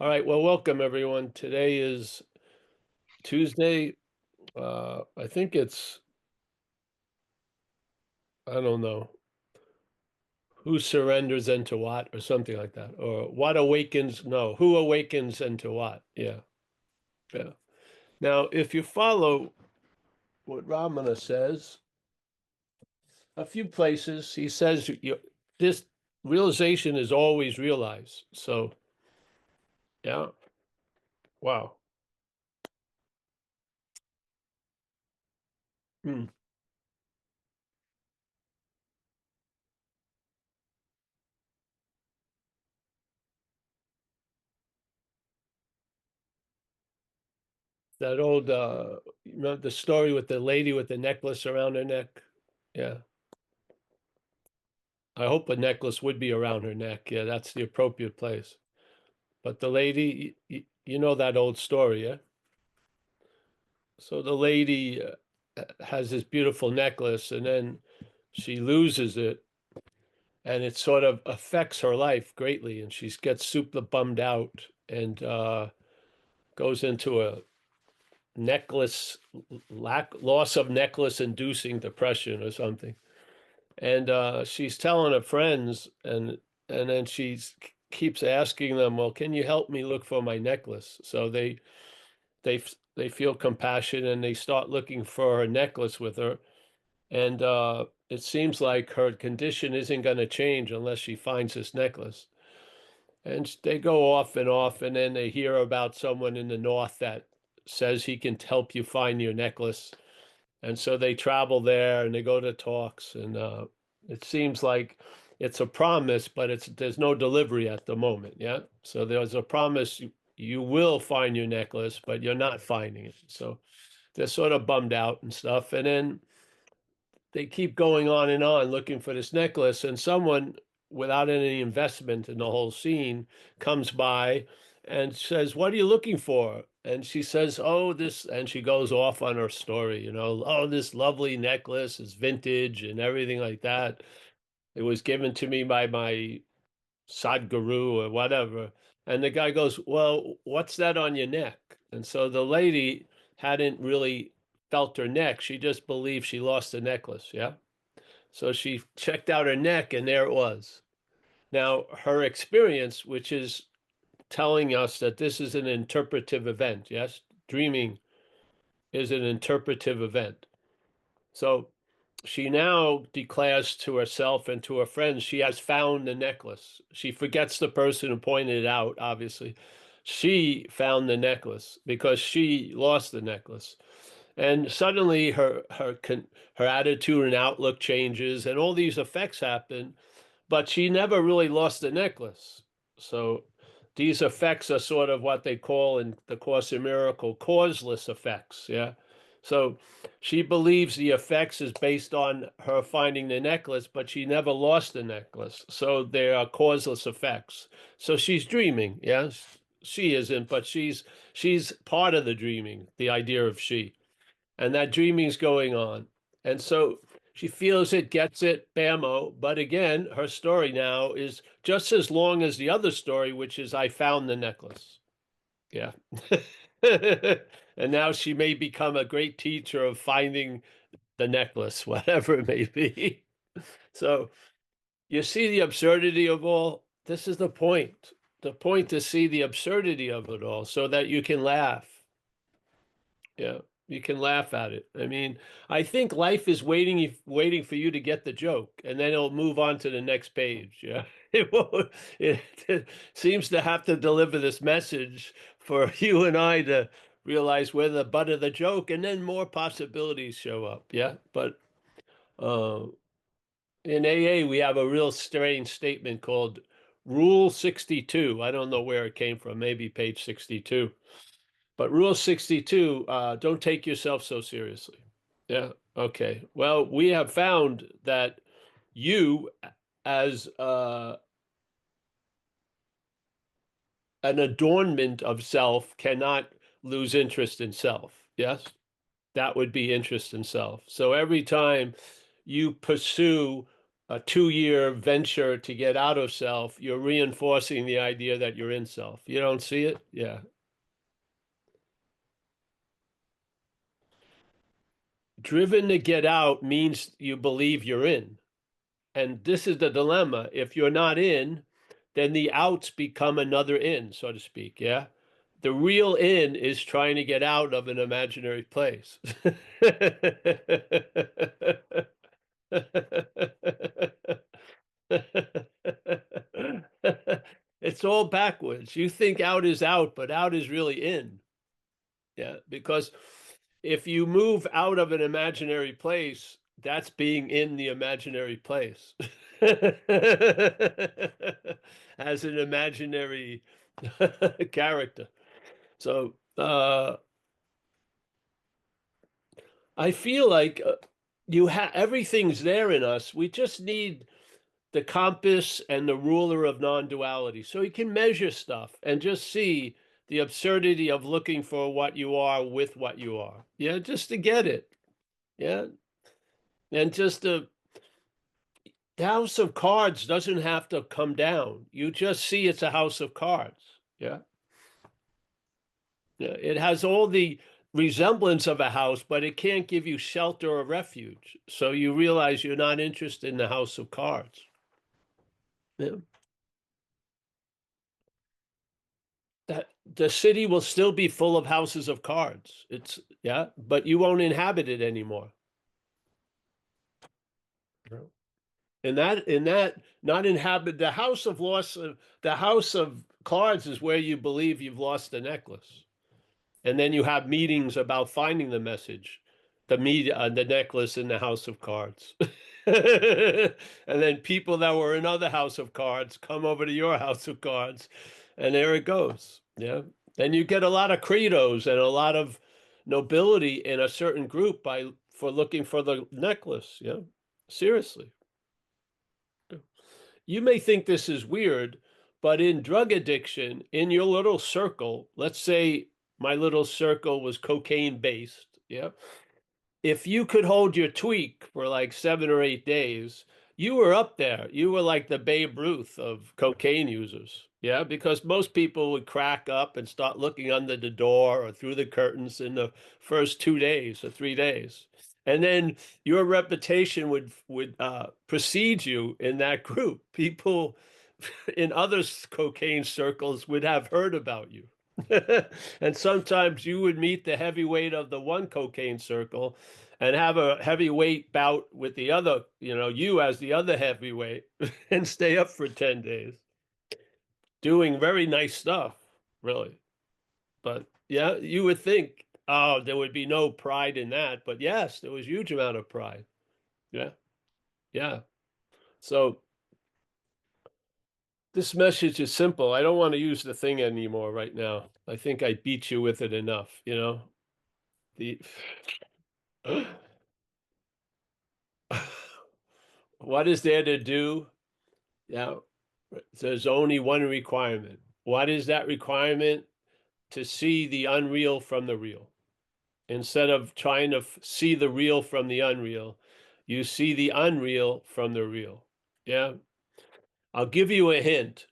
All right, well, welcome everyone. Today is Tuesday. I think I don't know, who surrenders into what or something like that. Or what awakens, no, who awakens into what? Yeah, yeah. Now, if you follow what Ramana says, a few places, he says this realization is always realized. So, yeah, wow. Hmm. That old, the story with the lady with the necklace around her neck? Yeah. I hope a necklace would be around her neck. Yeah, that's the appropriate place. But the lady, you know that old story, yeah? So the lady has this beautiful necklace and then she loses it and it sort of affects her life greatly. And she gets super bummed out and goes into a necklace loss of necklace inducing depression or something. And she's telling her friends, and then she keeps asking them, "Well, can you help me look for my necklace?" So they feel compassion and they start looking for her necklace with her. And it seems like her condition isn't going to change unless she finds this necklace. And they go off and off, and then they hear about someone in the north that says he can help you find your necklace. And so they travel there and they go to talks, and it seems like it's a promise, but there's no delivery at the moment. Yeah. So there's a promise you will find your necklace, but you're not finding it. So they're sort of bummed out and stuff. And then they keep going on and on looking for this necklace, and someone without any investment in the whole scene comes by and says, "What are you looking for?" And she says, "Oh, this," and she goes off on her story, "Oh, this lovely necklace is vintage and everything like that. It was given to me by my Sadhguru or whatever." And the guy goes, "Well, what's that on your neck?" And so the lady hadn't really felt her neck. She just believed she lost the necklace. Yeah. So she checked out her neck and there it was. Now, her experience, which is telling us that this is an interpretive event, yes? Dreaming is an interpretive event. So she now declares to herself and to her friends she has found the necklace. She forgets the person who pointed it out, obviously. She found the necklace because she lost the necklace. And suddenly her attitude and outlook changes and all these effects happen, but she never really lost the necklace. So these effects are sort of what they call in the Course in Miracle causeless effects. Yeah. So she believes the effects is based on her finding the necklace, but she never lost the necklace. So they are causeless effects. So she's dreaming. Yes, she isn't, but she's part of the dreaming, the idea of she. And that dreaming's going on. And so she feels it, gets it, bammo. But again, her story now is just as long as the other story, which is I found the necklace. Yeah. And now she may become a great teacher of finding the necklace, whatever it may be. So you see the absurdity of all. This is the point. The point to see the absurdity of it all so that you can laugh. Yeah, you can laugh at it. I mean, I think life is waiting for you to get the joke, and then it'll move on to the next page. Yeah, it won't, it seems to have to deliver this message for you and I to realize we're the butt of the joke, and then more possibilities show up. Yeah, but uh, in AA we have a real strange statement called Rule 62. I don't know where it came from. Maybe page 62. But Rule 62, don't take yourself so seriously. Yeah. Okay. Well, we have found that you, as an adornment of self, cannot lose interest in self. Yes. That would be interest in self. So every time you pursue a 2 year venture to get out of self, you're reinforcing the idea that you're in self. You don't see it? Yeah. Driven to get out means you believe you're in. And this is the dilemma. If you're not in, then the outs become another in, so to speak. Yeah. The real in is trying to get out of an imaginary place. It's all backwards. You think out is out, but out is really in. Yeah, because if you move out of an imaginary place, that's being in the imaginary place as an imaginary character. So I feel like you have everything's there in us. We just need the compass and the ruler of non-duality. So you can measure stuff and just see the absurdity of looking for what you are with what you are. Yeah, just to get it. Yeah. And just the house of cards doesn't have to come down. You just see it's a house of cards. Yeah. Yeah. It has all the resemblance of a house, but it can't give you shelter or refuge. So you realize you're not interested in the house of cards. Yeah. That the city will still be full of houses of cards. It's yeah, but you won't inhabit it anymore. No. In that not inhabit the house of loss of the house of cards is where you believe you've lost the necklace. And then you have meetings about finding the message, the necklace in the house of cards. And then people that were in other house of cards come over to your house of cards, and there it goes. Yeah. And you get a lot of credos and a lot of nobility in a certain group by for looking for the necklace. Yeah. Seriously. You may think this is weird, but in drug addiction, in your little circle, let's say my little circle was cocaine based. Yeah. If you could hold your tweak for like 7 or 8 days, you were up there. You were like the Babe Ruth of cocaine users. Yeah, because most people would crack up and start looking under the door or through the curtains in the first 2 days or 3 days. And then your reputation would precede you in that group. People in other cocaine circles would have heard about you. And sometimes you would meet the heavyweight of the one cocaine circle and have a heavyweight bout with the other, you as the other heavyweight and stay up for 10 days doing very nice stuff, really. But yeah, you would think, oh, there would be no pride in that. But yes, there was huge amount of pride. Yeah. Yeah. So this message is simple. I don't want to use the thing anymore right now. I think I beat you with it enough. The what is there to do? Yeah, there's only one requirement. What is that requirement? To see the unreal from the real. Instead of trying to see the real from the unreal, you see the unreal from the real. Yeah. I'll give you a hint.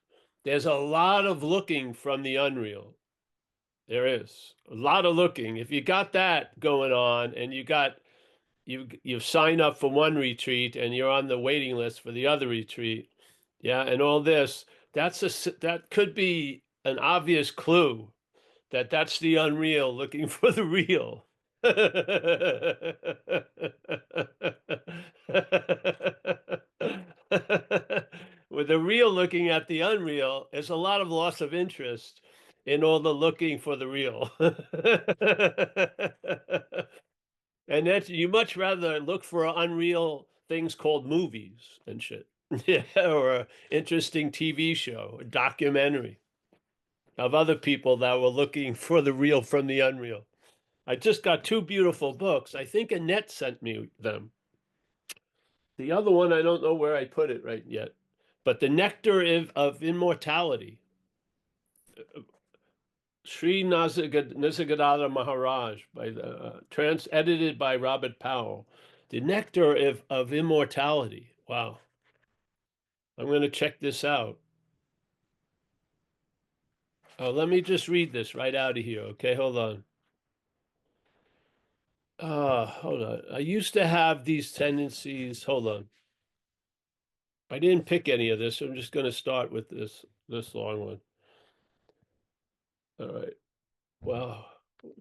There's a lot of looking from the unreal. There is a lot of looking. If you got that going on and you've signed up for one retreat and you're on the waiting list for the other retreat, yeah, and all this, that could be an obvious clue that that's the unreal looking for the real. With the real looking at the unreal, there's a lot of loss of interest in all the looking for the real. And that's you much rather look for unreal things called movies and shit. Yeah, or an interesting TV show, a documentary of other people that were looking for the real from the unreal. I just got two beautiful books. I think Annette sent me them. The other one, I don't know where I put it right yet. But The Nectar of Immortality, Sri Nisargadatta Maharaj, by the edited by Robert Powell. The Nectar of Immortality. Wow. I'm going to check this out. Oh, let me just read this right out of here. Okay, hold on. Hold on. I used to have these tendencies. Hold on. I didn't pick any of this. I'm just going to start with this long one. All right. Wow.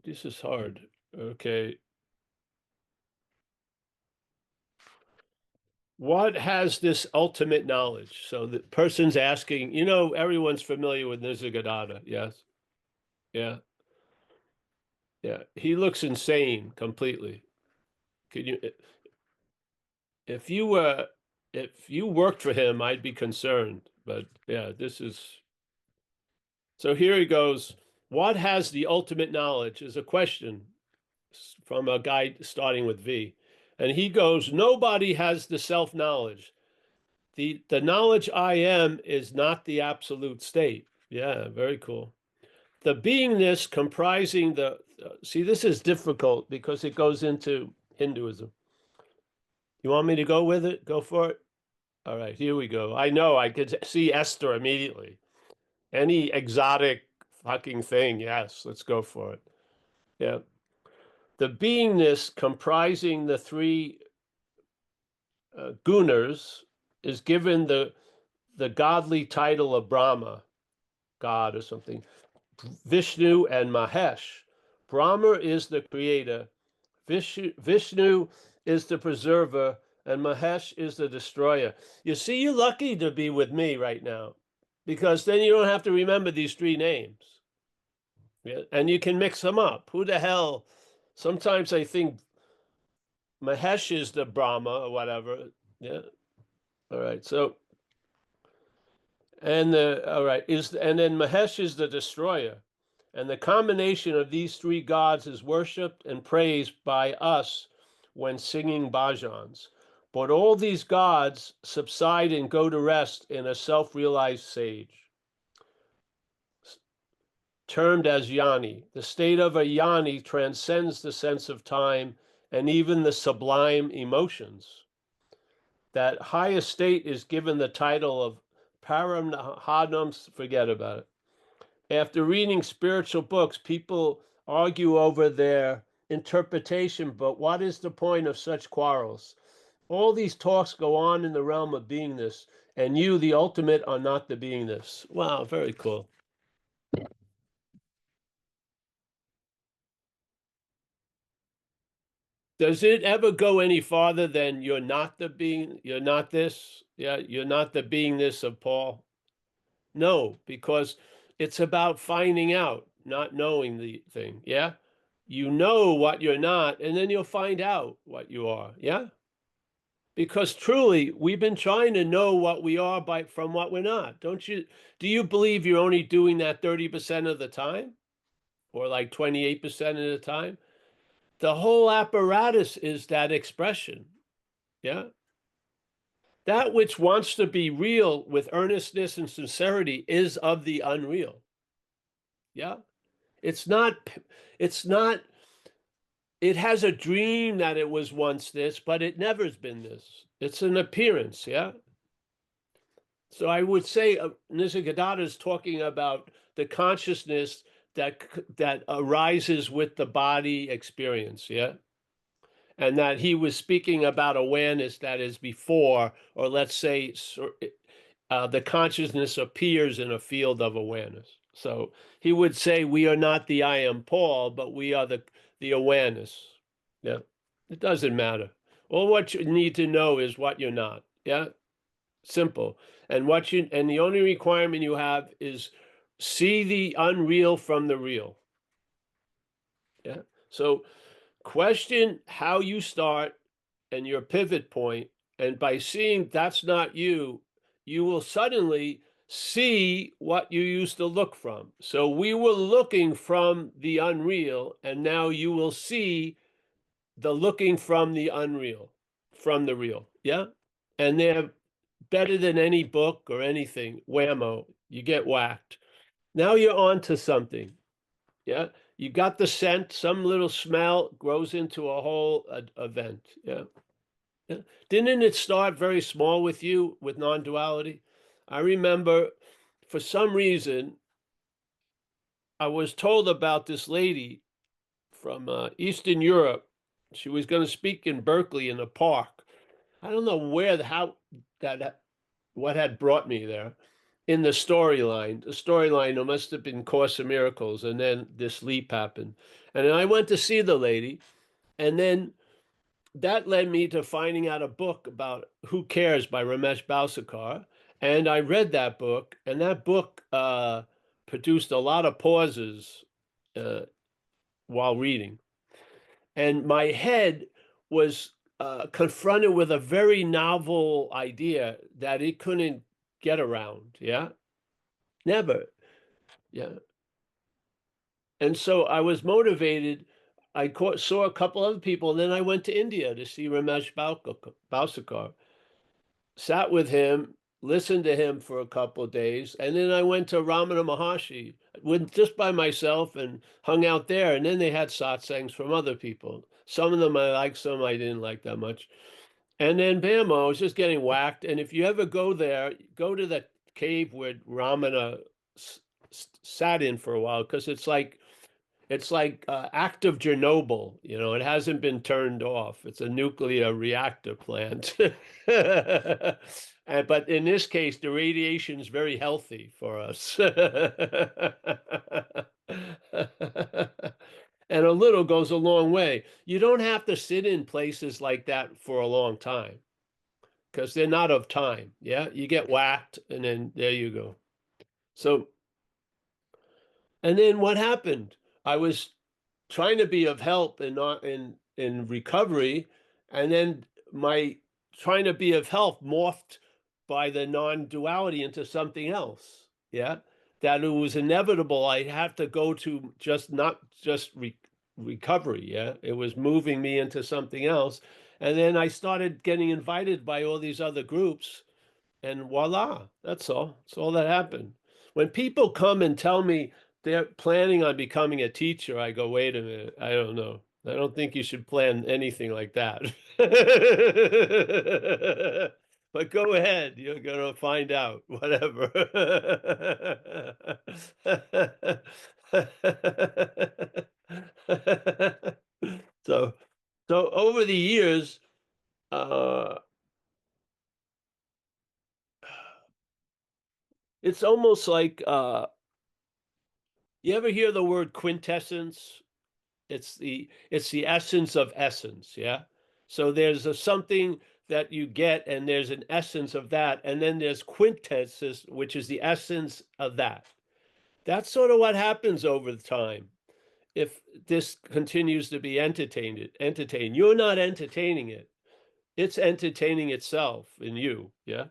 This is hard. Okay. What has this ultimate knowledge? So the person's asking, everyone's familiar with Nisargadatta. Yes. Yeah. Yeah. He looks insane completely. Can you, if you were, if you worked for him, I'd be concerned. But yeah, this is, so here he goes. What has the ultimate knowledge is a question from a guy starting with V. And he goes, nobody has the self-knowledge. The knowledge I am is not the absolute state. Yeah, very cool. The beingness comprising see, this is difficult because it goes into Hinduism. You want me to go with it? Go for it. All right, here we go. I know I could see Esther immediately. Any exotic fucking thing, yes, let's go for it. Yeah. The beingness comprising the three gunas is given the godly title of Brahma, God or something, Vishnu and Mahesh. Brahma is the creator, Vishnu is the preserver, and Mahesh is the destroyer. You see, you're lucky to be with me right now because then you don't have to remember these three names. Yeah? And you can mix them up. Who the hell? Sometimes I think Mahesh is the Brahma or whatever. Yeah. All right. So, all right, and then Mahesh is the destroyer. And the combination of these three gods is worshipped and praised by us when singing bhajans. But all these gods subside and go to rest in a self-realized sage, termed as jnani. The state of a jnani transcends the sense of time and even the sublime emotions. That highest state is given the title of paramahadam, forget about it. After reading spiritual books, people argue over their interpretation, but what is the point of such quarrels? All these talks go on in the realm of beingness, and you, the ultimate, are not the beingness. Wow, very cool. Does it ever go any farther than you're not the being, you're not this? Yeah, you're not the beingness of Paul? No, because it's about finding out, not knowing the thing. Yeah. You know what you're not, and then you'll find out what you are. Yeah. Because truly, we've been trying to know what we are from what we're not. Don't you? Do you believe you're only doing that 30% of the time or like 28% of the time? The whole apparatus is that expression. Yeah. That which wants to be real with earnestness and sincerity is of the unreal. Yeah. It's not, it's not, it has a dream that it was once this, but it never's been this. It's an appearance, yeah? So I would say Nisargadatta is talking about the consciousness that arises with the body experience, yeah? And that he was speaking about awareness that is before, or let's say the consciousness appears in a field of awareness. So he would say, we are not the I am Paul, but we are the awareness. Yeah. It doesn't matter. All what you need to know is what you're not. Yeah. Simple. And the only requirement you have is see the unreal from the real. Yeah. So question how you start and your pivot point, and by seeing that's not you, you will suddenly see what you used to look from. So we were looking from the unreal, and now you will see the looking from the unreal, from the real. Yeah. And they're better than any book or anything. Whammo, you get whacked. Now you're on to something. Yeah. You got the scent, some little smell grows into a whole event. Yeah. Yeah. Didn't it start very small with you with non-duality? I remember for some reason I was told about this lady from Eastern Europe. She was going to speak in Berkeley in a park. I don't know how that, what had brought me there in the storyline. The storyline, there must have been Course of Miracles, and then this leap happened. And then I went to see the lady, and then that led me to finding out a book about Who Cares by Ramesh Balsekar. And I read that book, and that book produced a lot of pauses uh, while reading. And my head was confronted with a very novel idea that it couldn't get around. Yeah, never. Yeah. And so I was motivated. Saw a couple other people, and then I went to India to see Ramesh Balsekar, sat with him, listened to him for a couple of days, and then I went to Ramana Maharshi, went just by myself and hung out there. And then they had satsangs from other people. Some of them I liked, some I didn't like that much. And then bam, I was just getting whacked. And if you ever go there, go to the cave where Ramana sat in for a while, because it's like active Chernobyl, it hasn't been turned off. It's a nuclear reactor plant. But in this case, the radiation is very healthy for us. And a little goes a long way. You don't have to sit in places like that for a long time because they're not of time. Yeah, you get whacked and then there you go. So, and then what happened? I was trying to be of help and not in recovery, and then my trying to be of help morphed by the non-duality into something else. Yeah, that it was inevitable. I have to go to just not just recovery. Yeah, it was moving me into something else, and then I started getting invited by all these other groups, and voila, that's all. That's all that happened. When people come and tell me they're planning on becoming a teacher, I go, wait a minute, I don't know. I don't think you should plan anything like that. But go ahead, you're going to find out, whatever. So, so over the years, uh, it's almost like you ever hear the word quintessence? It's the essence of essence, yeah? So there's something that you get, and there's an essence of that, and then there's quintessence, which is the essence of that. That's sort of what happens over the time. If this continues to be entertained, you're not entertaining it. It's entertaining itself in you, yeah?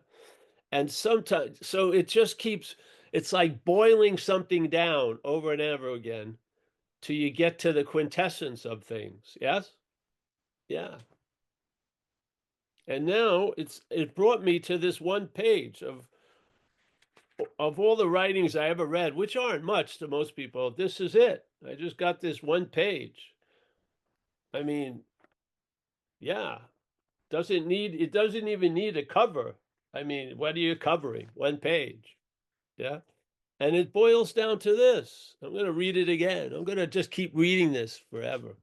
And sometimes, so it just keeps, it's like boiling something down over and over again till you get to the quintessence of things. Yes? Yeah. And now it brought me to this one page of all the writings I ever read, which aren't much to most people. This is it. I just got this one page. I mean, yeah. It doesn't even need a cover. I mean, what are you covering? One page. Yeah. And it boils down to this. I'm going to read it again. I'm going to just keep reading this forever.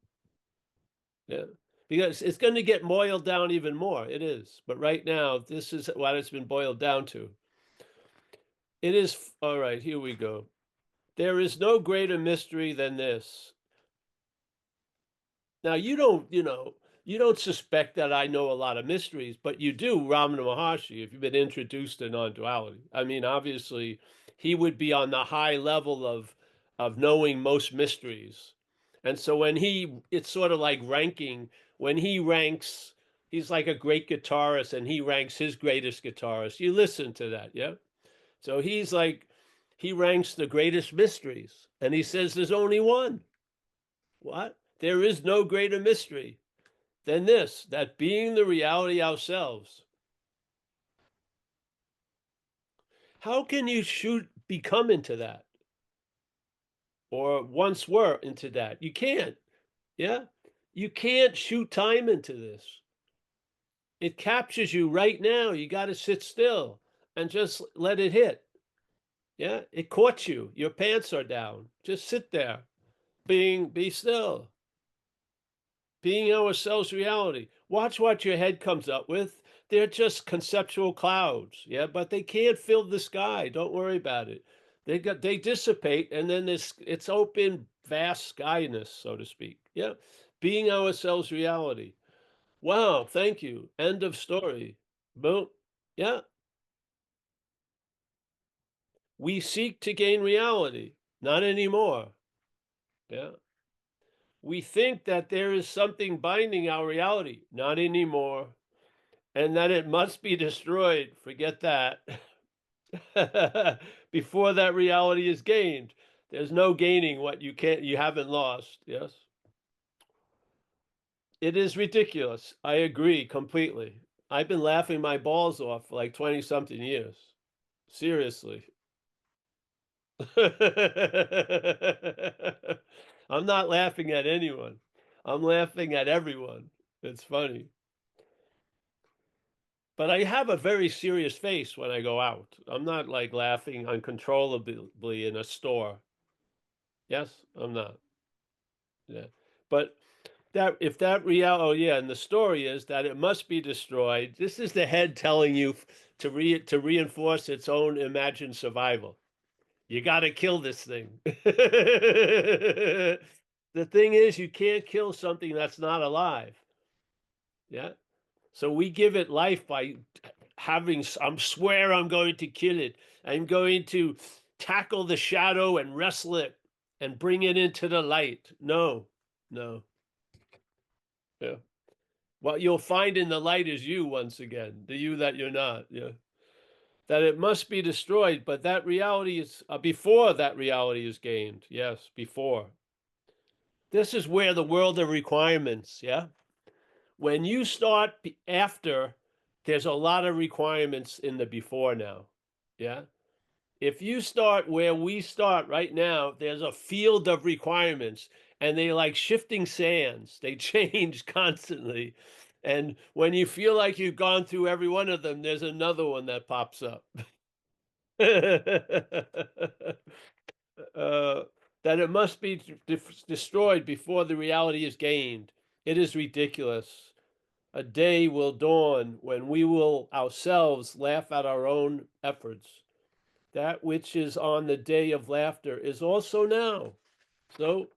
Yeah. Because it's going to get boiled down even more. It is. But right now, this is what it's been boiled down to. It is, all right, here we go. There is no greater mystery than this. Now, you don't suspect that I know a lot of mysteries, but you do, Ramana Maharshi, if you've been introduced to non-duality. I mean, obviously, he would be on the high level of knowing most mysteries. And so it's sort of like ranking, when he ranks, he's like a great guitarist and he ranks his greatest guitarist. You listen to that, yeah? So he ranks the greatest mysteries and he says there's only one. What? There is no greater mystery than this, that being the reality ourselves. How can you become into that? Or once were into that? You can't. Yeah? You can't shoot time into this. It captures you right now. You got to sit still. and just let it hit. Yeah, it caught you. Your pants are down. Just sit there, be still, being ourselves reality. Watch what your head comes up with. They're just conceptual clouds, yeah, but they can't fill the sky. Don't worry about it. They dissipate, and then it's open, vast skyness, so to speak. Yeah, being ourselves reality. Wow, thank you. End of story. Boom. Yeah, we seek to gain reality, not anymore. Yeah. We think that there is something binding our reality, not anymore, and that it must be destroyed. Forget that. Before that reality is gained. There's no gaining what you haven't lost. Yes. It is ridiculous. I agree completely. I've been laughing my balls off for like 20 something years. Seriously. I'm not laughing at anyone. I'm laughing at everyone. It's funny. But I have a very serious face when I go out. I'm not like laughing uncontrollably in a store. Yes, I'm not. Yeah. But that if that real oh yeah, and the story is that it must be destroyed. This is the head telling you to reinforce its own imagined survival. You got to kill this thing. The thing is, you can't kill something that's not alive. Yeah. So we give it life by I swear I'm going to kill it. I'm going to tackle the shadow and wrestle it and bring it into the light. No, no. Yeah. What you'll find in the light is you once again, the you that you're not. Yeah. That it must be destroyed, but that reality is before that reality is gained. Yes, before. This is where the world of requirements, yeah? When you start after, there's a lot of requirements in the before now. Yeah. If you start where we start right now, there's a field of requirements and they like shifting sands. They change constantly. And when you feel like you've gone through every one of them, there's another one that pops up. uh, that it must be destroyed before the reality is gained. It is ridiculous. A day will dawn when we will ourselves laugh at our own efforts. That which is on the day of laughter is also now. So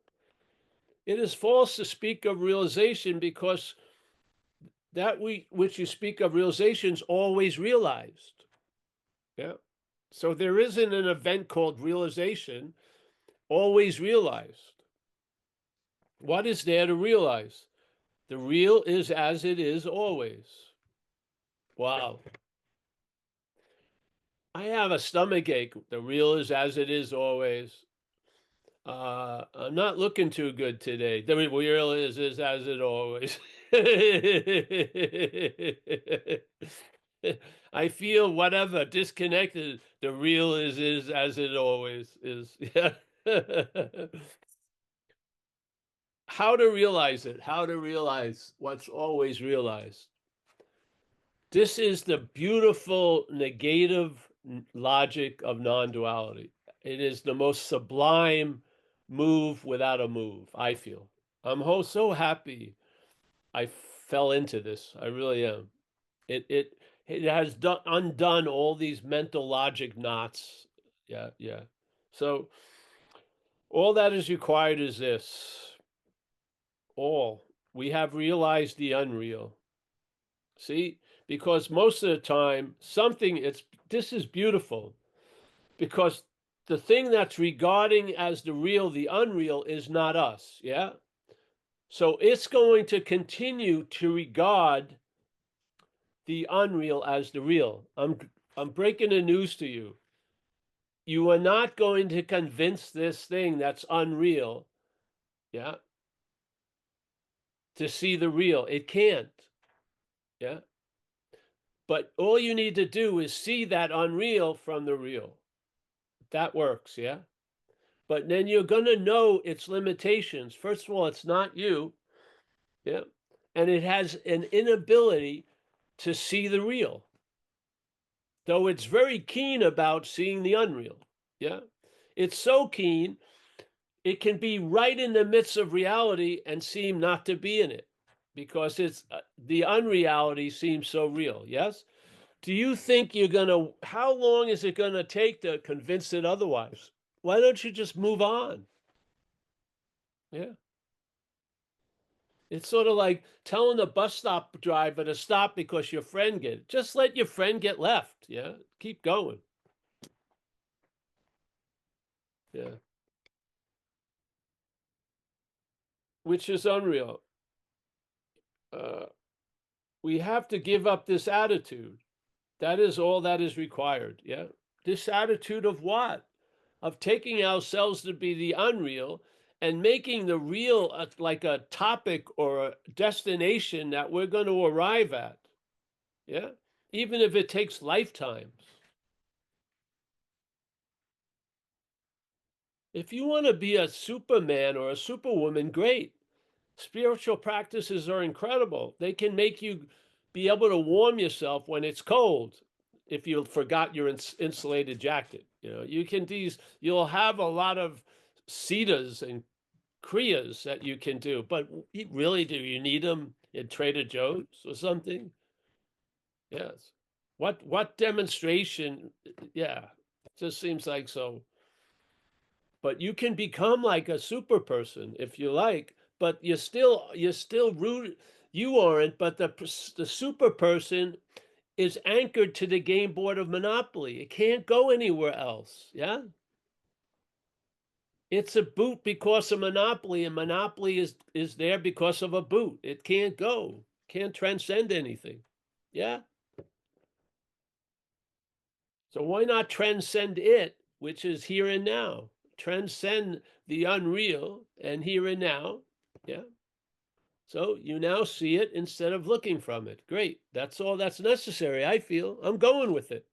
it is false to speak of realization because which you speak of realization is always realized. Yeah. So there isn't an event called realization, always realized. What is there to realize? The real is as it is always. Wow. I have a stomach ache. The real is as it is always. I'm not looking too good today. The real is as it always. I feel whatever disconnected. The real is as it always is. Yeah. How to realize it? How to realize what's always realized? This is the beautiful negative logic of non-duality. It is the most sublime move without a move, I feel. So happy I fell into this. I really am. It has undone all these mental logic knots. Yeah, yeah. So all that is required is this. All. We have realized the unreal. See? Because most of the time, this is beautiful because the thing that's regarding as the real, the unreal, is not us. Yeah. So it's going to continue to regard the unreal as the real. I'm breaking the news to you. You are not going to convince this thing that's unreal, yeah, to see the real. It can't. Yeah. But all you need to do is see that unreal from the real. That works, yeah? But then you're going to know its limitations. First of all, it's not you, yeah? And it has an inability to see the real. though it's very keen about seeing the unreal. Yeah. It's so keen, it can be right in the midst of reality and seem not to be in it because it's the unreality seems so real. Yes. Do you think you're going to, how long is it going to take to convince it otherwise? Why don't you just move on? Yeah. It's sort of like telling the bus stop driver to stop because your friend get, just let your friend get left. Yeah. Keep going. Yeah. Which is unreal. Uh, we have to give up this attitude. That is all that is required. Yeah. This attitude of what? Of taking ourselves to be the unreal and making the real like a topic or a destination that we're going to arrive at. Yeah. Even if it takes lifetimes. If you want to be a superman or a superwoman, great. Spiritual practices are incredible. They can make you be able to warm yourself when it's cold. If you forgot your insulated jacket, you can these. You'll have a lot of siddhas and kriyas that you can do, but really, do you need them in Trader Joe's or something? Yes. What demonstration? Yeah, it just seems like so. But you can become like a super person if you like, but you're still rooted. You aren't, but the super person is anchored to the game board of Monopoly. It can't go anywhere else. Yeah, it's a boot because of Monopoly, and Monopoly is there because of a boot. It can't go, can't transcend anything. Yeah. So why not transcend it, which is here and now? Transcend the unreal and here and now. Yeah. So you now see it instead of looking from it. Great. That's all that's necessary, I feel. I'm going with it.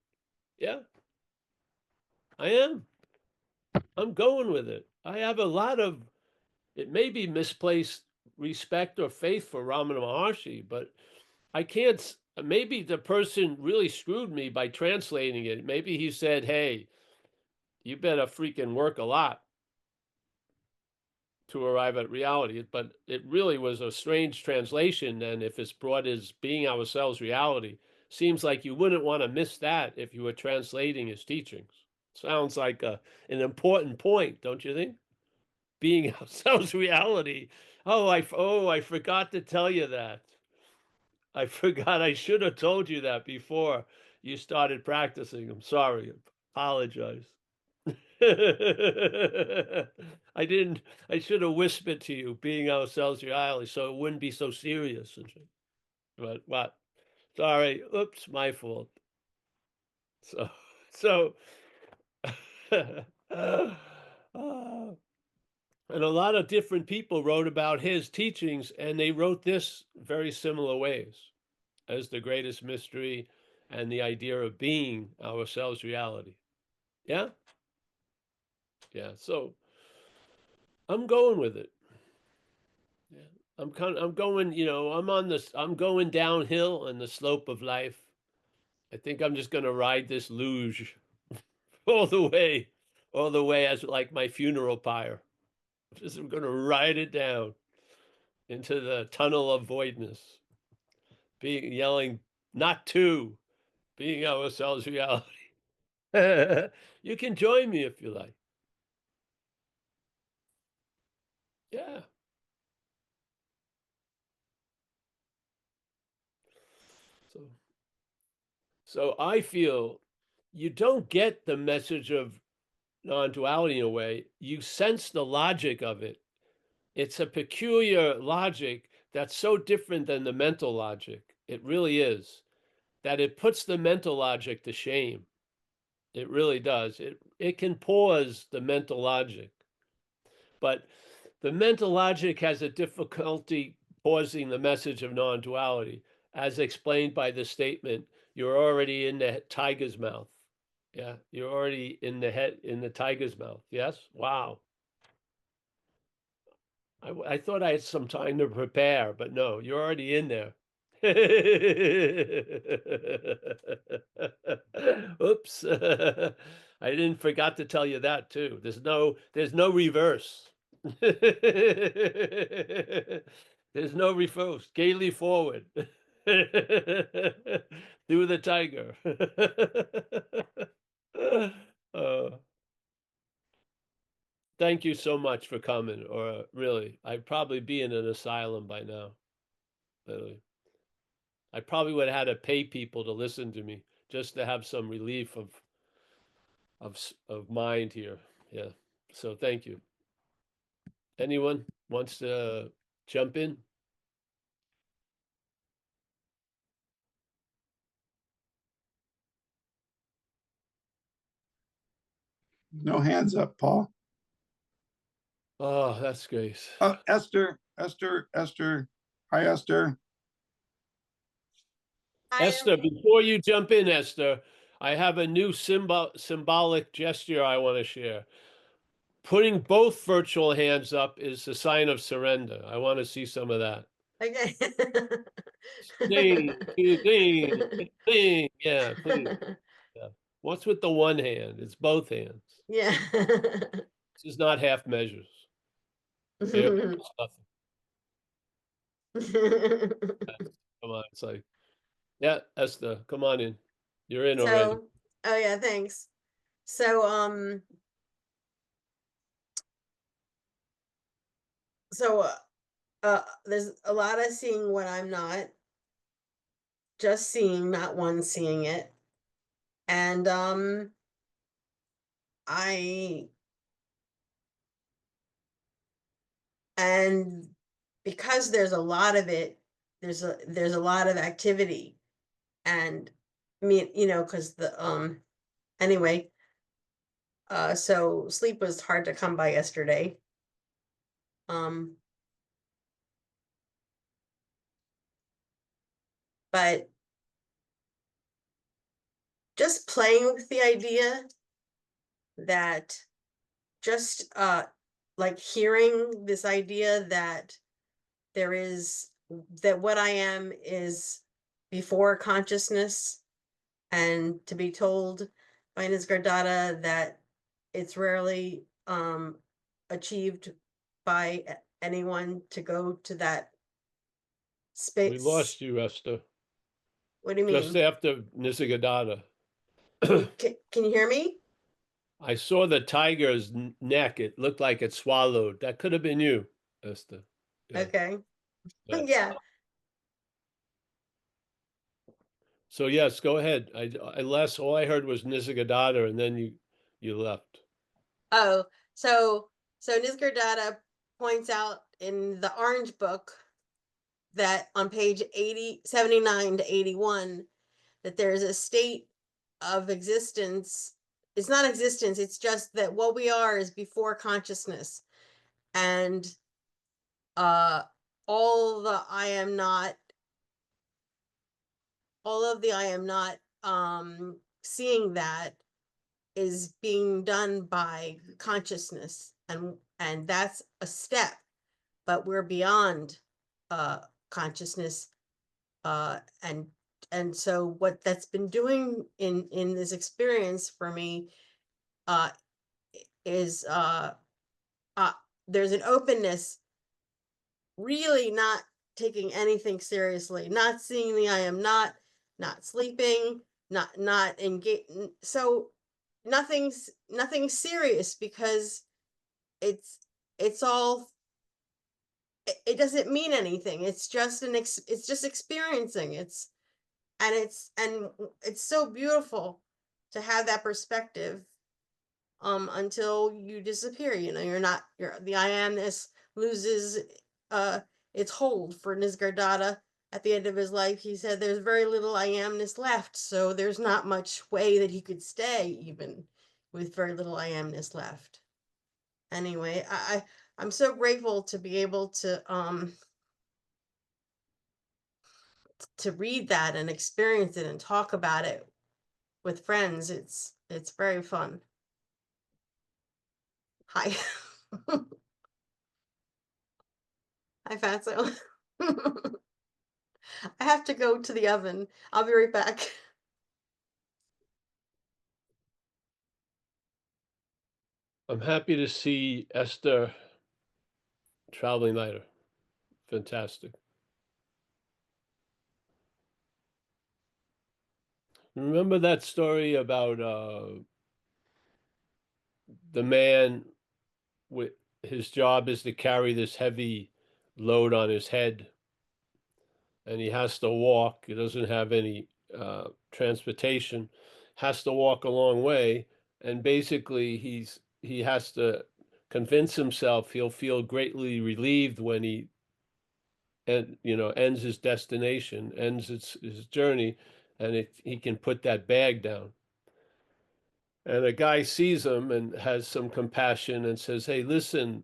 Yeah, I am. I'm going with it. I have a lot of, it may be misplaced respect or faith for Ramana Maharshi, but I can't, maybe the person really screwed me by translating it. Maybe he said, hey, you better freaking work a lot to arrive at reality. But it really was a strange translation. And if it's brought as being ourselves reality, seems like you wouldn't want to miss that if you were translating his teachings. Sounds like an important point, don't you think? Being ourselves reality. Oh, I forgot to tell you that. I forgot. I should have told you that before you started practicing. I'm sorry. Apologize. I didn't. I should have whispered to you, being ourselves reality, so it wouldn't be so serious. But what? Sorry. Oops, my fault. So, so, uh, and a lot of different people wrote about his teachings, and they wrote this very similar ways as the greatest mystery and the idea of being ourselves reality. Yeah, yeah. So I'm going with it. Yeah. I'm going, I'm going downhill on the slope of life. I think I'm just going to ride this luge all the way, all the way as like my funeral pyre. Just I'm going to ride it down into the tunnel of voidness, being yelling, not to, being ourselves reality. You can join me if you like. Yeah. So so I feel you don't get the message of non-duality in a way. You sense the logic of it. It's a peculiar logic that's so different than the mental logic. It really is. That it puts the mental logic to shame. It really does. It can pause the mental logic. But the mental logic has a difficulty pausing the message of non-duality, as explained by the statement, you're already in the tiger's mouth. Yeah, you're already in the tiger's mouth. Yes? Wow. I thought I had some time to prepare, but no, you're already in there. Oops. I didn't forgot to tell you that too. There's no reverse. There's no reverse. Gaily forward. Do the tiger. Uh, thank you so much for coming. Or really, I'd probably be in an asylum by now. Literally. I probably would have had to pay people to listen to me just to have some relief of mind here. Yeah. So thank you. Anyone wants to jump in? No hands up, Paul. Oh, that's great. Esther. Hi, Esther. Esther, before you jump in, Esther, I have a new symbolic gesture I want to share. Putting both virtual hands up is a sign of surrender. I want to see some of that. Okay. Ding, ding, ding. Yeah, please. Yeah. What's with the one hand? It's both hands. Yeah. This is not half measures. Barely nothing. Come on, it's like, yeah, Esther, come on in. You're in already. Oh yeah, thanks. So so there's a lot of seeing what I'm not, just seeing, not one seeing it. And I and because there's a lot of it, there's a lot of activity. And me, because anyway, so sleep was hard to come by yesterday. But just playing with the idea that just like hearing this idea that that what I am is before consciousness, and to be told by Nisargadatta that it's rarely achieved by anyone to go to that We space. lost you, Esther. What do you mean? Just after Nisargadatta. Can you hear me? I saw the tiger's neck. It looked like it swallowed. That could have been you, Esther. Yeah. Okay. Yeah. Yeah. So yes, go ahead. All I heard was Nisargadatta, and then you left. Oh, so Nisargadatta points out in the Orange Book that on page 79 to 81 that there's a state of existence. It's not existence, it's just that what we are is before consciousness. And all the I am not, all of the I am not seeing that is being done by consciousness, and that's a step, but we're beyond consciousness, and so what that's been doing in this experience for me is there's an openness, really not taking anything seriously, not seeing the I am not sleeping, not engage, so nothing's serious, because it's all, it doesn't mean anything. It's just it's just experiencing. It's so beautiful to have that perspective until you disappear. The I amness loses its hold for Nisargadatta. At the end of his life, he said there's very little I amness left, so there's not much way that he could stay even with very little I amness left. Anyway, I'm so grateful to be able to read that and experience it and talk about it with friends. It's very fun. Hi. Hi, Fatso. I have to go to the oven. I'll be right back. I'm happy to see Esther traveling lighter. Fantastic. Remember that story about the man with his job is to carry this heavy load on his head, and he has to walk. He doesn't have any transportation, has to walk a long way, and basically he has to convince himself he'll feel greatly relieved when he ends his destination, ends his journey, and he can put that bag down. And a guy sees him and has some compassion and says, "Hey, listen,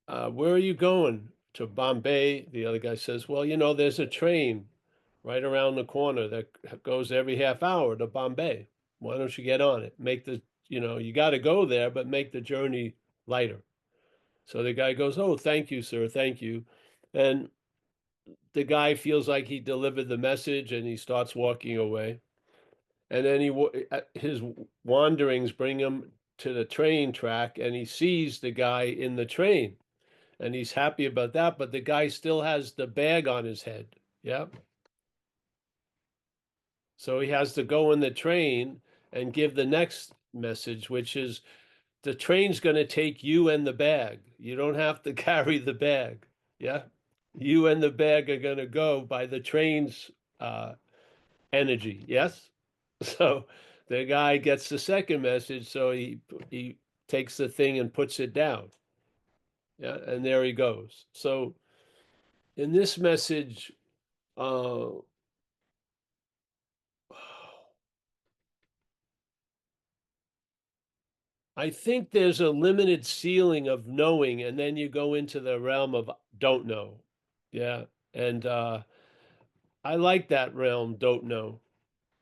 where are you going? To Bombay?" The other guy says, "Well, there's a train right around the corner that goes every half hour to Bombay. Why don't you get on it? You got to go there, but make the journey lighter." So the guy goes, "Oh, thank you, sir. Thank you." And the guy feels like he delivered the message and he starts walking away. And then his wanderings bring him to the train track, and he sees the guy in the train, and he's happy about that, but the guy still has the bag on his head. Yeah. So he has to go in the train and give the next message, which is the train's going to take you and the bag. You don't have to carry the bag. Yeah. You and the bag are going to go by the train's energy. Yes. So the guy gets the second message. So he takes the thing and puts it down. Yeah. And there he goes. So in this message, uh, I think there's a limited ceiling of knowing, and then you go into the realm of don't know. Yeah. And I like that realm, don't know.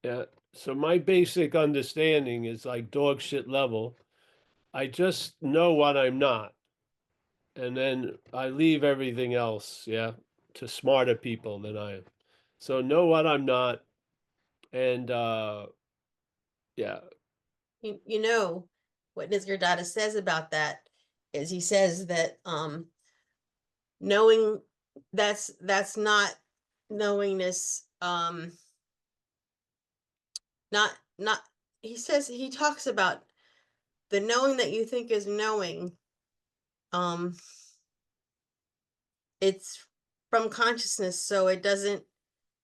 Yeah. So my basic understanding is like dog shit level. I just know what I'm not. And then I leave everything else, yeah, to smarter people than I am. So know what I'm not. And yeah. You know what Nisargadatta says about that is he says that knowing that's not knowingness, not he says, he talks about the knowing that you think is knowing, um it's from consciousness, so it doesn't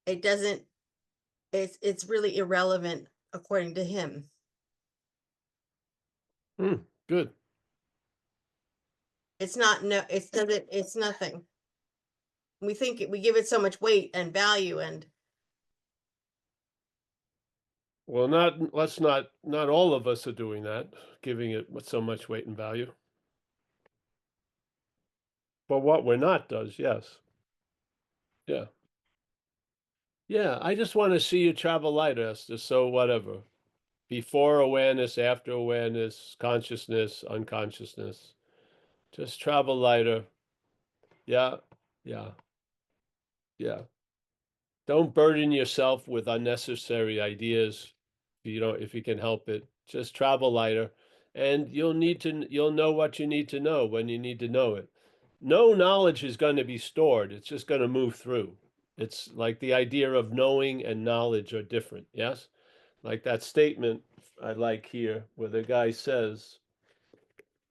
it's really irrelevant according to him. Good. It's not, no, it's nothing. We give it so much weight and value, and Well, let's not all of us are doing that, giving it so much weight and value. But what we're not does, yes. Yeah. Yeah, I just want to see you travel lighter, Esther. So whatever. Before awareness, after awareness, consciousness, unconsciousness. Just travel lighter. Yeah. Yeah. Yeah. Don't burden yourself with unnecessary ideas if you can help it. Just travel lighter, and you'll know what you need to know when you need to know it. No knowledge is going to be stored. It's just going to move through. It's like the idea of knowing and knowledge are different. Yes? Like that statement I like here where the guy says,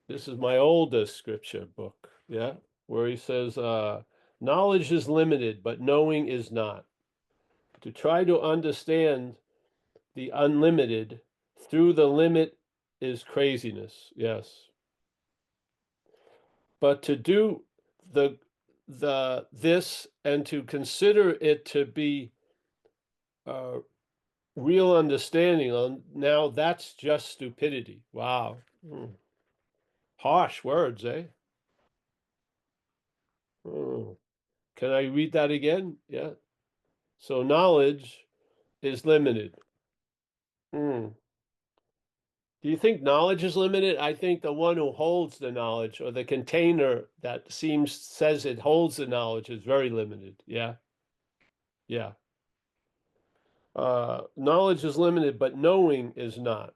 this is my oldest scripture book, yeah, where he says, knowledge is limited, but knowing is not. To try to understand the unlimited through the limit is craziness, yes. But to do this and to consider it to be real understanding, now that's just stupidity. Wow. Harsh words, eh? Oh. Can I read that again? Yeah. So knowledge is limited. Do you think knowledge is limited? I think the one who holds the knowledge, or the container that says it holds the knowledge, is very limited. Yeah. Yeah. Knowledge is limited, but knowing is not.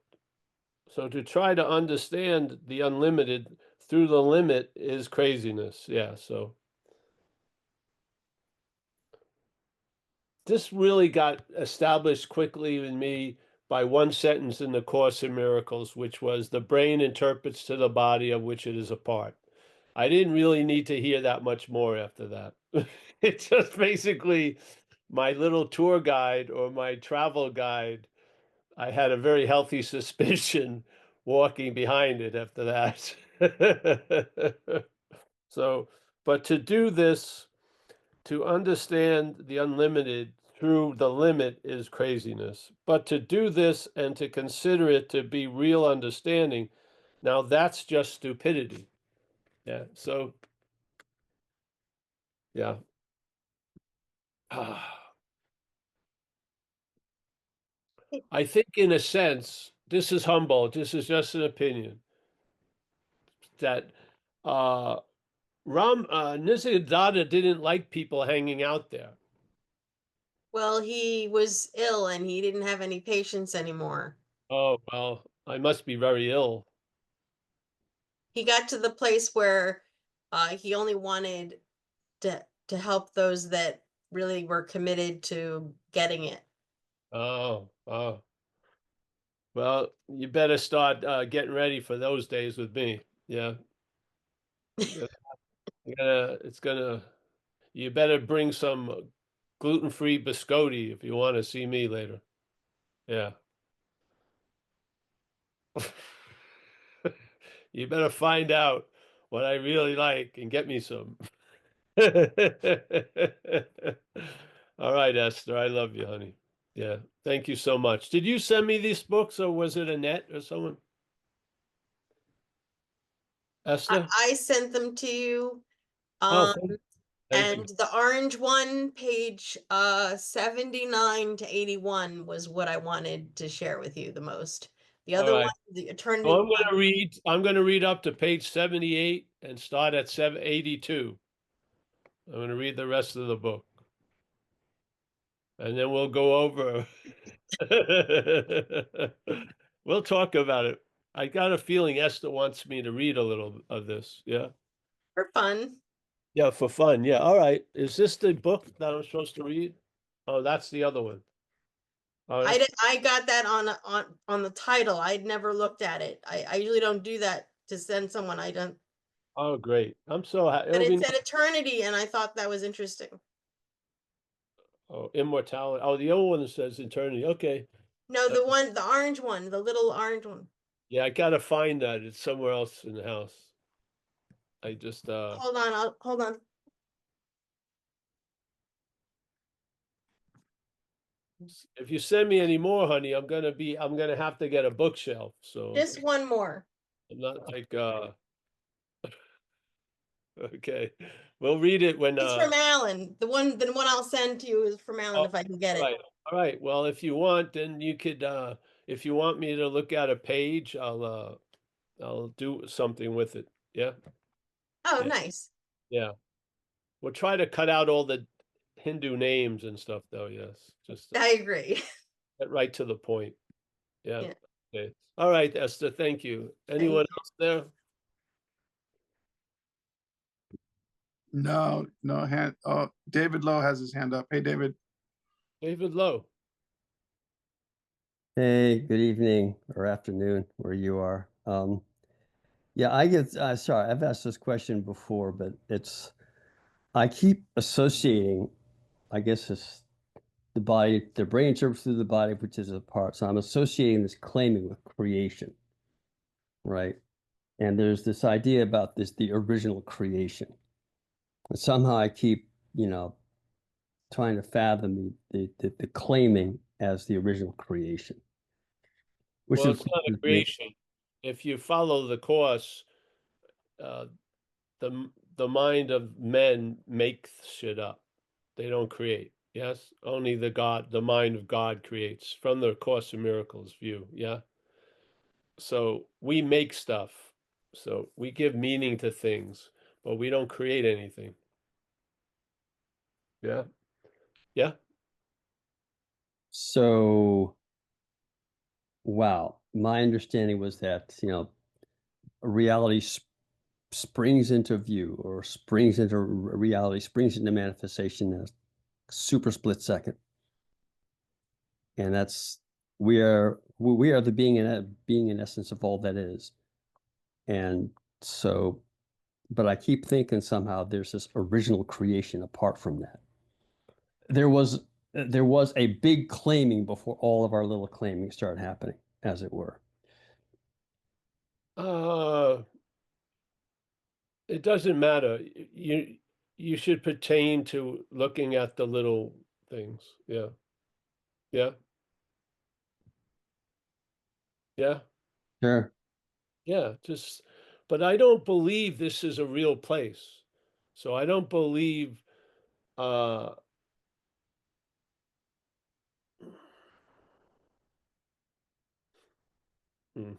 So to try to understand the unlimited through the limit is craziness. Yeah. So this really got established quickly in me by one sentence in the Course in Miracles, which was the brain interprets to the body of which it is a part. I didn't really need to hear that much more after that. It's just basically my little tour guide or my travel guide. I had a very healthy suspicion walking behind it after that. So, but to do this, to understand the unlimited through the limit is craziness. But to do this and to consider it to be real understanding, now that's just stupidity. Yeah. So, yeah. I think, in a sense, this is Humboldt, this is just an opinion, that uh, Nisargadatta didn't like people hanging out there. Well, he was ill and he didn't have any patience anymore. Oh, well, I must be very ill. He got to the place where he only wanted to help those that really were committed to getting it. Oh, oh. Well, you better start getting ready for those days with me. Yeah. It's gonna, you better bring some gluten-free biscotti if you want to see me later. Yeah. You better find out what I really like and get me some. All right, Esther, I love you, honey. Yeah, thank you so much. Did you send me these books or was it Annette or someone? Esther? I sent them to you. Oh, Um, thank and you. the orange one, page 79 to 81 was what I wanted to share with you the most. The All other right. one, the So eternity I'm one, gonna read, I'm gonna read up to page 78 and start at 782. I'm gonna read the rest of the book. And then we'll go over. We'll talk about it. I got a feeling Esther wants me to read a little of this. Yeah. for fun. Yeah, for fun. Yeah. All right. Is this the book that I'm supposed to read? Oh, that's the other one. Oh, that's, I got that on the title. I'd never looked at it. I usually don't do that to send someone. I don't. oh, great. I'm so happy. But It'll it be said eternity, and I thought that was interesting. oh, immortality. Oh, the old one says eternity. Okay. No, the orange one, the little orange one. Yeah, I gotta find that. It's somewhere else in the house. I just Hold on, hold on. if you send me any more, honey, I'm gonna have to get a bookshelf. So Just one more. I'm not like okay. We'll read it when It's from Alan. The one I'll send to you is from Alan oh, if I can get all it. right. All right. Well, if you want, then you could if you want me to look at a page, I'll do something with it. Yeah. Oh, Yeah. nice. Yeah. We'll try to cut out all the Hindu names and stuff though, yes. Just I agree. get right to the point. Yeah. Yeah, Okay. All right, Esther, thank you. thank Anyone you. else there? No, no hand. Oh, David Lowe has his hand up. Hey, David. David Lowe. Hey, good evening or afternoon where you are. Yeah, I get, sorry, I've asked this question before, but I keep associating, I guess it's the body, the brain interprets through the body, which is a part. So I'm associating this claiming with creation, right? And there's this idea about the original creation. And somehow I keep, trying to fathom the claiming as the original creation, which Well, of it's not a course is creation. If you follow the course, uh, the mind of men makes shit up. They don't create. Yes, only the mind of God creates from the Course in Miracles view. Yeah. So we make stuff. So we give meaning to things, but we don't create anything. Yeah. Yeah. So, wow, my understanding was that, reality springs into view or springs into reality, springs into manifestation in a super split second. And that's we are the being in essence of all that is. And so, but I keep thinking somehow there's this original creation apart from that. There was a big claiming before all of our little claiming started happening, as it were. It doesn't matter. You should pertain to looking at the little things. Yeah. Yeah. Yeah. Sure. Yeah. But I don't believe this is a real place. So I don't believe uh hmm,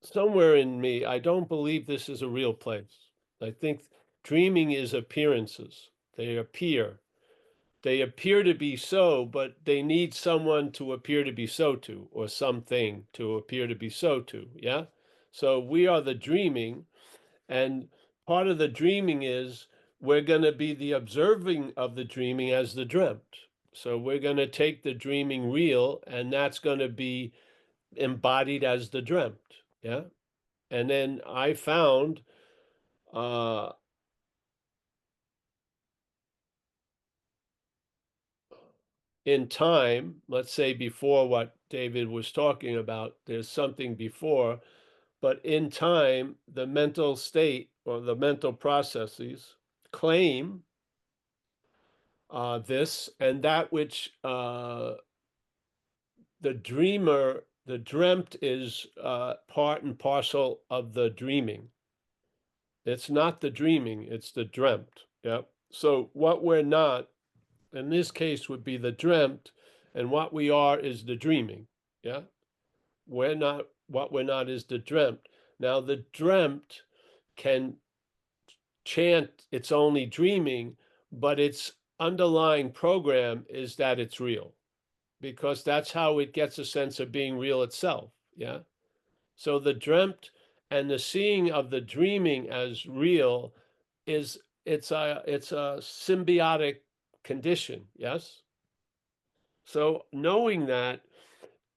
somewhere in me, I don't believe this is a real place. I think dreaming is appearances. They appear. They appear to be so, but they need someone to appear to be so to, or something to appear to be so to. Yeah. So we are the dreaming, and part of the dreaming is we're going to be the observing of the dreaming as the dreamt. So we're going to take the dreaming real, and that's going to be embodied as the dreamt. Yeah. And then I found uh, in time, let's say before what David was talking about, there's something before, but in time, the mental state or the mental processes claim this and that which the dreamer, the dreamt is part and parcel of the dreaming. It's not the dreaming, it's the dreamt. Yeah. So what we're not, in this case, would be the dreamt, and what we are is the dreaming. Yeah. We're not, what we're not is the dreamt. Now, the dreamt can chant it's only dreaming, but its underlying program is that it's real, because that's how it gets a sense of being real itself. Yeah. So the dreamt and the seeing of the dreaming as real is it's a symbiotic condition. Yes. So knowing that,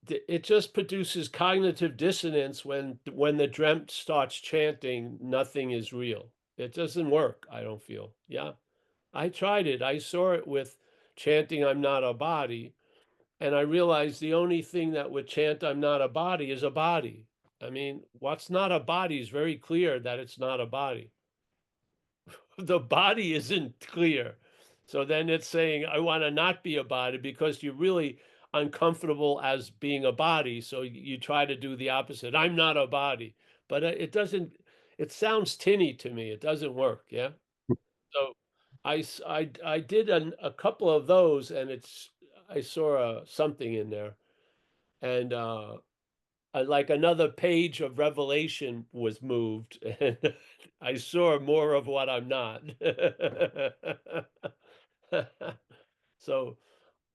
it just produces cognitive dissonance when the dreamt starts chanting nothing is real. It doesn't work, I don't feel. Yeah. I tried it. I saw it with chanting I'm not a body, and I realized the only thing that would chant I'm not a body is a body. I mean, what's not a body is very clear that it's not a body. The body isn't clear. So then it's saying, I want to not be a body because you're really uncomfortable as being a body. So you try to do the opposite. I'm not a body. But it doesn't, it sounds tinny to me. It doesn't work. Yeah. So I did a couple of those, and I saw something in there. And like another page of Revelation was moved, and I saw more of what I'm not. So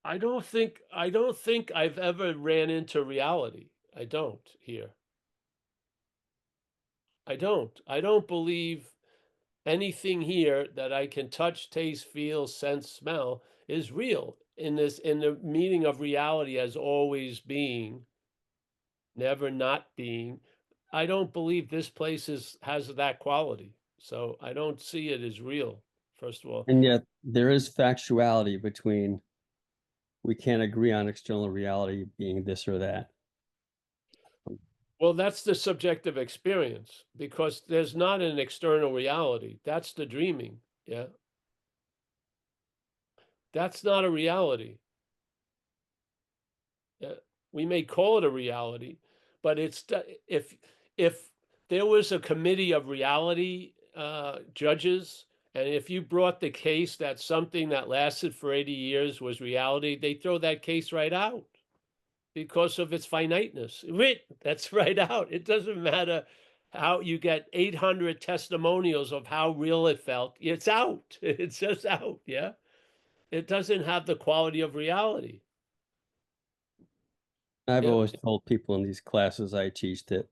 I don't think I've ever ran into reality. I don't here. I don't believe anything here that I can touch, taste, feel, sense, smell is real in the meaning of reality as always being, never not being. I don't believe this place has that quality. So I don't see it as real, first of all. And yet there is factuality between we can't agree on external reality being this or that. Well, that's the subjective experience, because there's not an external reality. That's the dreaming. Yeah. That's not a reality. Yeah. We may call it a reality, but if there was a committee of reality judges, and if you brought the case that something that lasted for 80 years was reality, they throw that case right out because of its finiteness. That's right out. It doesn't matter how you get 800 testimonials of how real it felt. It's out. It's just out. Yeah. it doesn't have the quality of reality. I've Yeah. always told people in these classes I teach that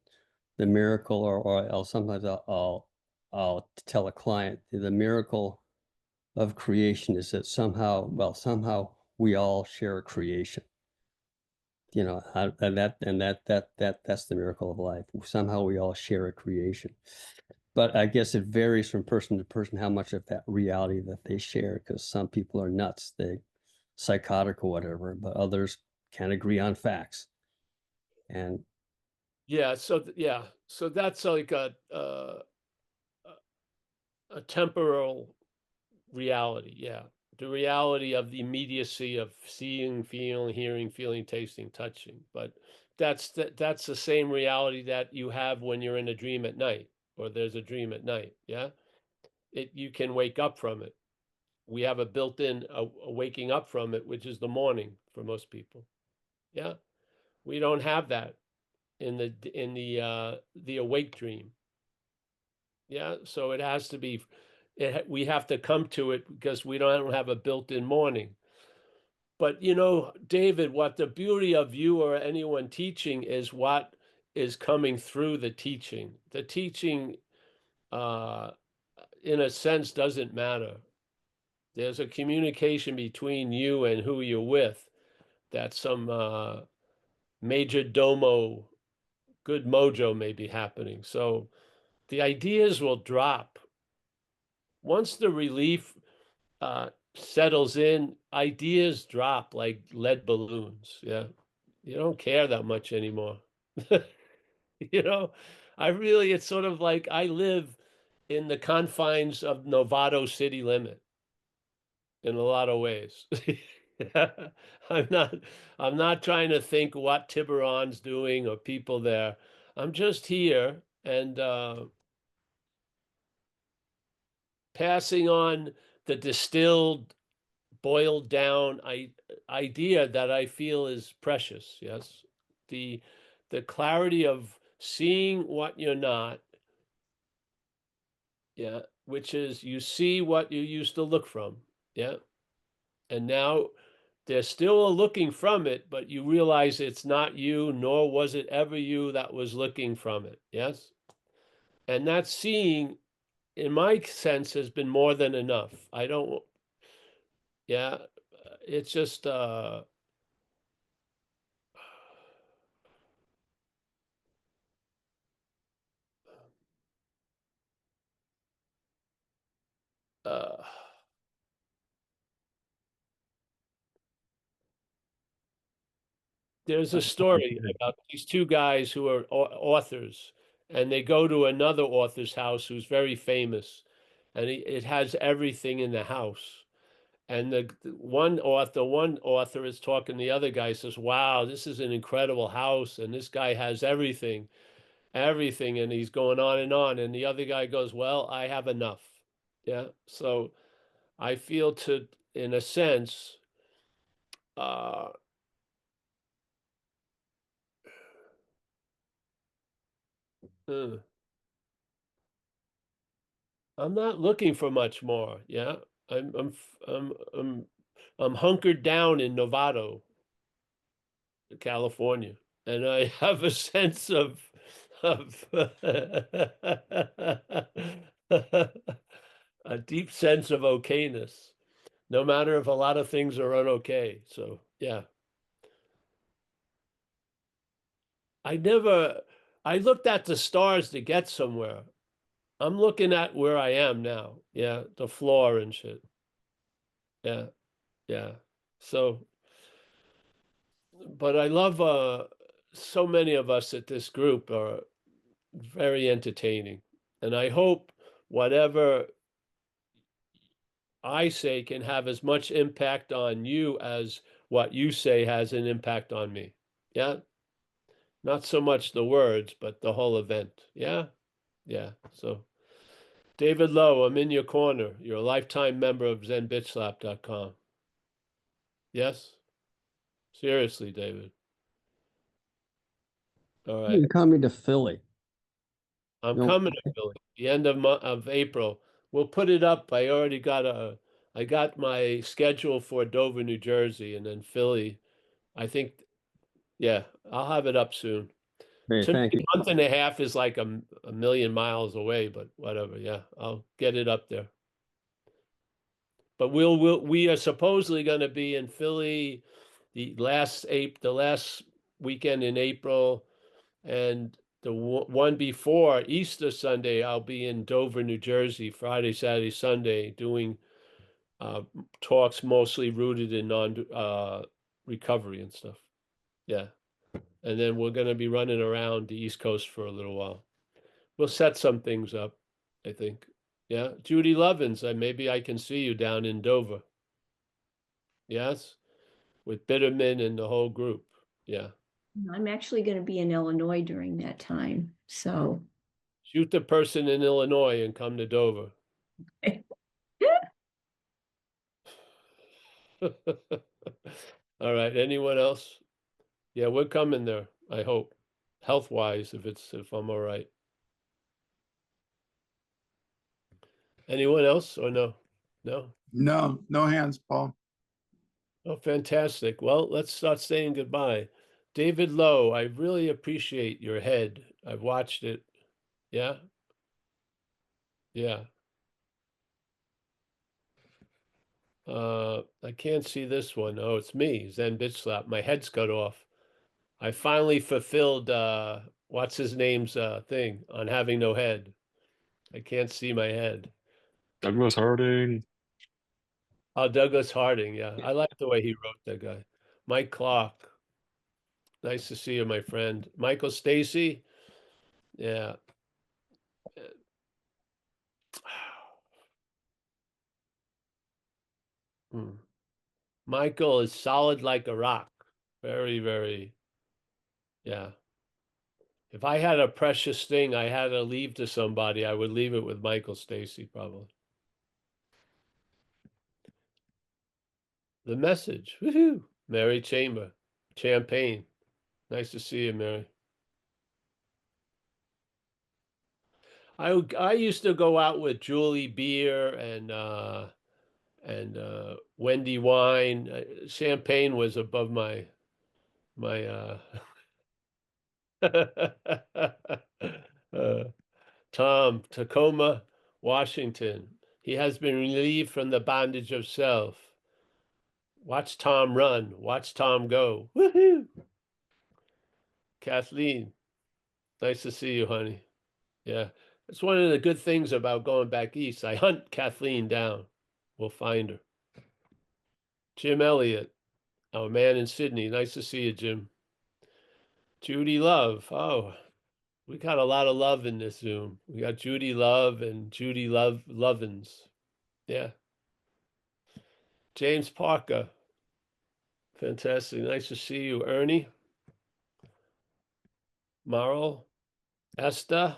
the miracle, or I'll sometimes I'll tell a client the miracle of creation is that somehow we all share a creation. You know, and that's the miracle of life. Somehow we all share a creation. But I guess it varies from person to person how much of that reality that they share, because some people are nuts, they psychotic or whatever, but others can't agree on facts. And Yeah. So so that's like a temporal reality. Yeah. The reality of the immediacy of seeing, feeling, hearing, feeling, tasting, touching. But that's the same reality that you have when you're in a dream at night, or there's a dream at night. Yeah. You can wake up from it. We have a built-in a waking up from it, which is the morning for most people. Yeah. We don't have that in the awake dream. Yeah. So it has to be, we have to come to it because we don't have a built-in morning. But David, what the beauty of you or anyone teaching is what is coming through the teaching. The teaching, uh, in a sense, doesn't matter. There's a communication between you and who you're with, that some major domo, good mojo may be happening. So the ideas will drop. Once the relief settles in, ideas drop like lead balloons. Yeah. You don't care that much anymore. You know, it's sort of like I live in the confines of Novato city limit in a lot of ways. I'm not I'm not trying to think what Tiburon's doing or people there. I'm just here and passing on the distilled, boiled down idea that I feel is precious. Yes. The the clarity of seeing what you're not. Yeah, which is you see what you used to look from. Yeah. And now they're still looking from it, but you realize it's not you, nor was it ever you that was looking from it. Yes. And that seeing, in my sense, has been more than enough. I don't, yeah, it's just, uh, there's a story about these two guys who are authors, and they go to another author's house who's very famous, and it has everything in the house. And the one author is talking, the other guy says, "Wow, this is an incredible house, and this guy has everything, everything," and he's going on and on. And the other guy goes, "Well, I have enough." Yeah. So I feel in a sense, uh, uh, I'm not looking for much more. Yeah. I'm hunkered down in Novato, California, and I have a sense of a deep sense of okayness, no matter if a lot of things are unokay. So yeah, I never I looked at the stars to get somewhere. I'm looking at where I am now. Yeah, the floor and shit. Yeah, yeah. So, but I love so many of us at this group are very entertaining. And I hope whatever I say can have as much impact on you as what you say has an impact on me. Yeah. Not so much the words, but the whole event. Yeah. Yeah. So, David Lowe, I'm in your corner. You're a lifetime member of ZenBitchSlap.com. Yes? Seriously, David. All right. you're coming to Philly. I'm No, coming to Philly, the end of April. We'll put it up. I already got I got my schedule for Dover, New Jersey, and then Philly. I think, yeah, I'll have it up soon. Great, To me, thank you. a month and a half is like a million miles away, but whatever. Yeah, I'll get it up there. But we are supposedly going to be in Philly the last weekend in April, and the one before Easter Sunday, I'll be in Dover, New Jersey, Friday, Saturday, Sunday, doing talks mostly rooted in recovery and stuff. Yeah. And then we're going to be running around the East Coast for a little while. We'll set some things up, I think. Yeah. Judy Lovins, maybe I can see you down in Dover. Yes. With Bitterman and the whole group. Yeah. I'm actually going to be in Illinois during that time. So Shoot the person in Illinois and come to Dover. All right. Anyone else? Yeah, we're coming there, I hope. Health-wise, if I'm all right. Anyone else or no? No? No, no hands, Paul. Oh, fantastic. Well, let's start saying goodbye. David Lowe, I really appreciate your head. I've watched it. Yeah? Yeah. I can't see this one. Oh, it's me, Zen Bitch Slap. My head's cut off. I finally fulfilled what's his name's thing on having no head. I can't see my head. Douglas Harding. Oh, Douglas Harding. Yeah, I like the way he wrote that guy. Mike Clark. Nice to see you, my friend. Michael Stacy. Yeah. Hmm. Michael is solid like a rock. Very, very. Yeah. If I had a precious thing I had to leave to somebody, I would leave it with Michael Stacy, probably. The message. Woohoo. Mary Chamber. Champagne. Nice to see you, Mary. I used to go out with Julie Beer and Wendy Wine. Champagne was above my Tom, Tacoma, Washington. He has been relieved from the bondage of self. Watch Tom run. Watch Tom go. Woohoo! Kathleen, nice to see you, honey. Yeah, it's one of the good things about going back east. I hunt Kathleen down. We'll find her. Jim Elliott, our man in Sydney. Nice to see you, Jim. Judy Love. Oh, we got a lot of love in this Zoom. We got Judy Love and Judy Lovins. Yeah. James Parker. Fantastic. Nice to see you, Ernie. Marl. Esther.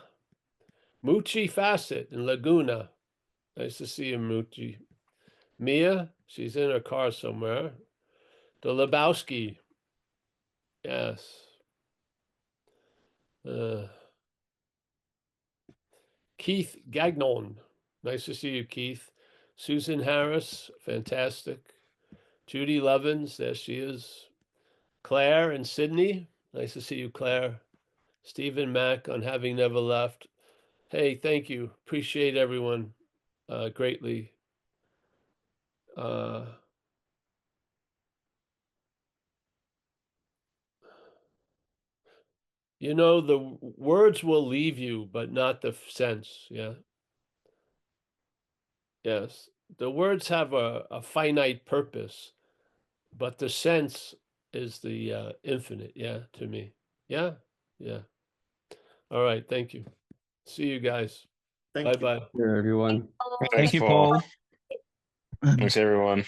Mucci Fassett in Laguna. Nice to see you, Mucci. Mia. She's in her car somewhere. The Lebowski. Yes. Keith Gagnon. Nice to see you, Keith. Susan Harris. Fantastic. Judy Lovins. There she is. Claire and Sydney. Nice to see you, Claire. Stephen Mack on Having Never Left. Hey, thank you. Appreciate everyone greatly. You know, the words will leave you, but not the sense. Yeah. Yes. The words have a finite purpose, but the sense is the infinite. Yeah, to me. Yeah. Yeah. All right. Thank you. See you guys. Thank Bye you. bye. Here, everyone. Thanks, Thank you, Paul. Paul. Thanks, everyone.